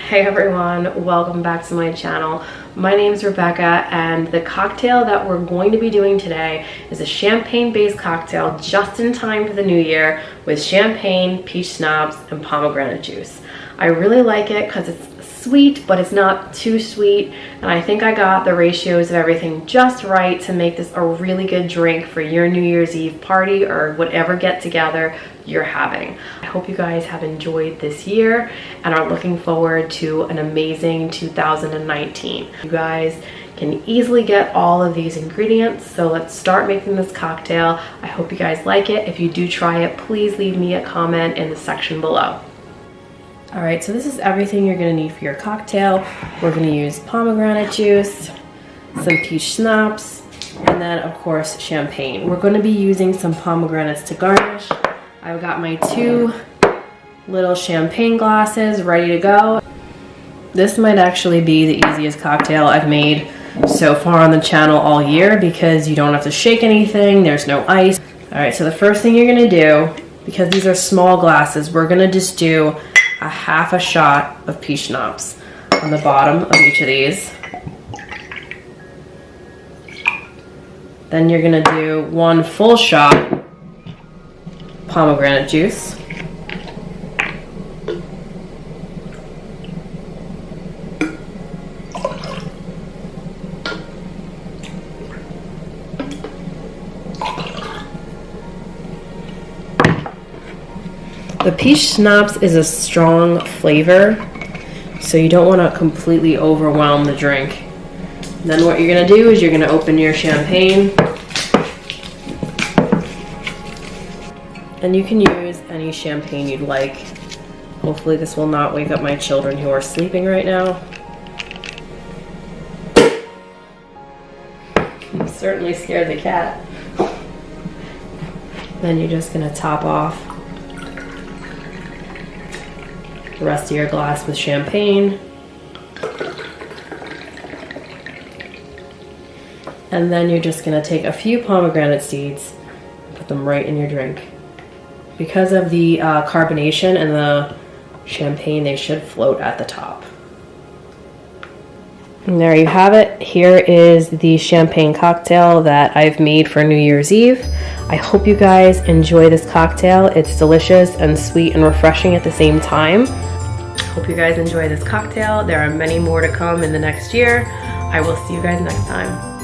Hey everyone, welcome back to my channel. My name is Rebecca, and the cocktail that we're going to be doing today is a champagne-based cocktail just in time for the new year with champagne, peach schnapps, and pomegranate juice. I really like it because it's sweet, but it's not too sweet, and I think I got the ratios of everything just right to make this a really good drink for your New Year's Eve party or whatever get together you're having. I hope you guys have enjoyed this year and are looking forward to an amazing 2019. You guys can easily get all of these ingredients, so let's start making this cocktail. I hope you guys like it. If you do try it, please leave me a comment in the section below. All right, so this is everything you're gonna need for your cocktail. We're gonna use pomegranate juice, some peach schnapps, and then of course champagne. We're gonna be using some pomegranates to garnish. I've got my 2 little champagne glasses ready to go. This might actually be the easiest cocktail I've made so far on the channel all year because you don't have to shake anything, there's no ice. All right, so the first thing you're gonna do, because these are small glasses, we're gonna just do a half a shot of peach schnapps on the bottom of each of these. Then you're gonna do 1 full shot pomegranate juice. The peach schnapps is a strong flavor, so you don't want to completely overwhelm the drink. And then what you're going to do is you're going to open your champagne, and you can use any champagne you'd like. Hopefully this will not wake up my children who are sleeping right now. You certainly scared the cat. Then you're just going to top off the rest of your glass with champagne. And then you're just going to take a few pomegranate seeds and put them right in your drink. Because of the carbonation and the champagne, they should float at the top. And there you have it. Here is the champagne cocktail that I've made for New Year's Eve. I hope you guys enjoy this cocktail. It's delicious and sweet and refreshing at the same time. Hope you guys enjoy this cocktail. There are many more to come in the next year. I will see you guys next time.